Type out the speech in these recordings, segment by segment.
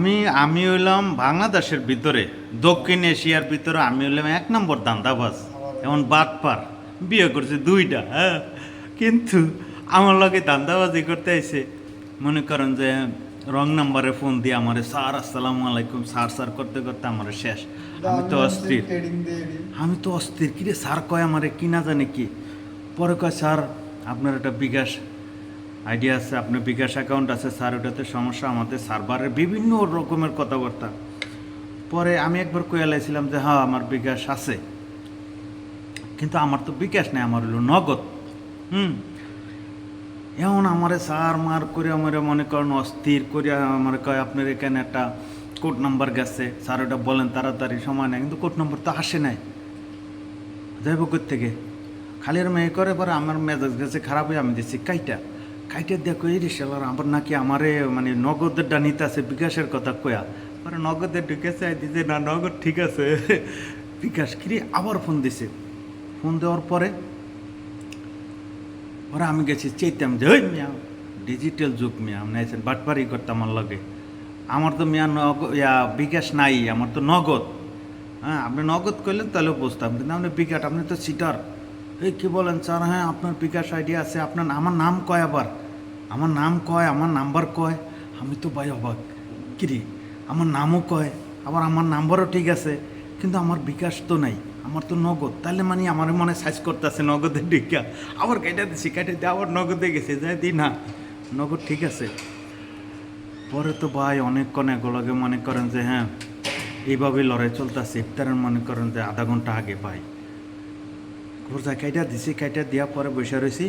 আমি আমি হইলাম বাংলাদেশের ভিতরে দক্ষিণ এশিয়ার ভিতরে আমি হইলাম এক নম্বর দান্দাবাজ এমন বাটপার বিয়ে করছে দুইটা হ্যাঁ কিন্তু আমার লগে দান্দাবাজি করতে আইছে মনে করেন যে রং নাম্বারে ফোন দিয়ে আমারে স্যার আসসালামু আলাইকুম স্যার স্যার করতে করতে আমার শেষ আমি তো অস্থির কিরে স্যার কয় আমারে কি না জানে কি পরে কয় স্যার আপনার একটা বিকাশ আইডিয়া আছে আপনার বিকাশ অ্যাকাউন্ট আছে স্যার ওটাতে সমস্যা আমাদের সার্ভারের বিভিন্ন রকমের কথাবার্তা পরে আমি একবার কয়ে লাইছিলাম যে হ্যাঁ আমার বিকাশ আছে কিন্তু আমার তো বিকাশ নেই আমার হলো নগদ এমন আমারে সার মার করে আমার মনে করেন অস্থির করে আমার কয় আপনার এখানে একটা কোড নাম্বার গেছে স্যার ওটা বলেন তাড়াতাড়ি সময় নেই কিন্তু কোড নাম্বার তো আসে নাই যাইব থেকে খালি আর মেয়ে করে পরে আমার মেজাজ গেছে খারাপ হয়ে আমি দিচ্ছি কাইটা দেখো এই রিসালার আবার নাকি আমারে মানে নগদের ডানিতে আছে বিকাশের কথা কয়া পরে নগদে ঢুকেছে দিছে না নগদ ঠিক আছে বিকাশ কিরে আবার ফোন দিছে ফোন দেওয়ার পরে ওরা আমি গেছি চেতাম যে ওই মিয়া ডিজিটাল যুগ মিয়া আমি আছেন বাটপারি করতাম আমার লগে আমার তো মিয়া বিকাশ নাই আমার তো নগদ হ্যাঁ আপনি নগদ করলেন তাহলে বুঝতাম কিন্তু আপনি বিকাশ আপনি তো সিটার এই কী বলেন স্যার হ্যাঁ আপনার বিকাশ আইডিয়া আছে আপনার আমার নাম কয় আবার আমার নাম কয় আমার নাম্বার কয় আমি তো ভাই অবাক কিরে আমার নামও কয় আবার আমার নাম্বারও ঠিক আছে কিন্তু আমার বিকাশ তো নাই আমার তো নগদ তাহলে মানে আমার মনে সাইজ করতেছে নগদের ডিকা আবার কেটে দিছি কেটে দিয়ে আবার নগদে গেছে যাই দিই না নগদ ঠিক আছে পরে তো ভাই অনেকক্ষণ এগুলোকে মনে করেন যে হ্যাঁ এইভাবে লড়াই চলতেছে ইফতারের মনে করেন যে আধা ঘন্টা আগে ভাই ঘুরজা কাইটা দিছি কাইটা দিয়া পরে বসে রয়েছি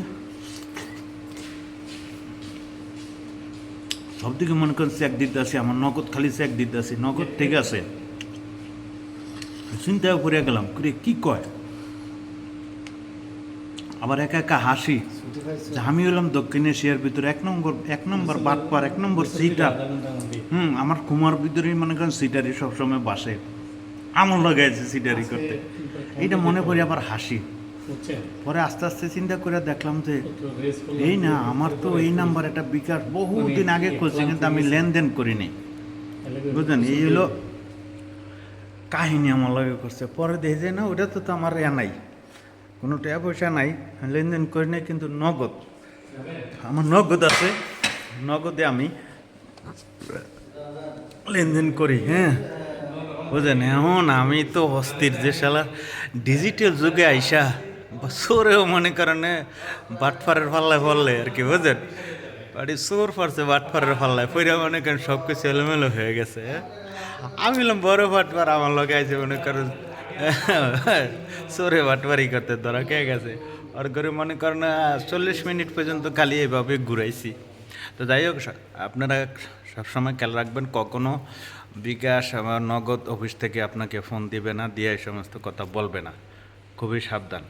সব দিকে মনে করেন চেক দিতে আসি আমার নগদ খালি চেক দিতে আসি নগদ ঠিক আছে চিন্তায় পড়ে গেলাম করে কি কয় আবার একা একা হাসি যে আমি হলাম দক্ষিণ এশিয়ার ভিতরে এক নম্বর বাটপার এক নম্বর সিটার আমার কুমার ভিতরে মনে করেন সিটারি সবসময় বাসে আমার লাগাইছে সিটারি করতে এইটা মনে করি আবার হাসি পরে আস্তে আস্তে চিন্তা করে দেখলাম যে এই না আমার তো এই নাম্বার একটা বিকাশ বহুদিন আগে করছে কিন্তু আমি লেনদেন করিনি বুঝলেন এই হলো কাহিনী আমার লাগে করছে পরে দেখে যে না ওটা তো আমার নাই কোনো টাকা পয়সা নাই লেনদেন করি নাই কিন্তু নগদ আমার নগদ আছে নগদে আমি লেনদেন করি হ্যাঁ বুঝলেন এমন আমি তো অস্থির যে শালা ডিজিটাল যুগে আইসা সোরেও মনে করেন বাটফারের পাল্লায় পড়লে আর কি বুঝলেন বাড়ি সোর পড়ছে বাটফারের পাল্লায় পইরা মনে করেন সব কিছু এলোমেলো হয়ে গেছে আমি বললাম বড় বাটফার আমার লগে আইছে মনে করেন সোরে বাটফারি করতে ধরা কে গেছে আর করে মনে করেন 40 মিনিট পর্যন্ত খালি এইভাবে ঘুরাইছি তো যাই হোক আপনারা সবসময় খেয়াল রাখবেন কখনো বিকাশ আমার নগদ অফিস থেকে আপনাকে ফোন দিবে না দিয়ে এই সমস্ত কথা বলবে না খুবই সাবধান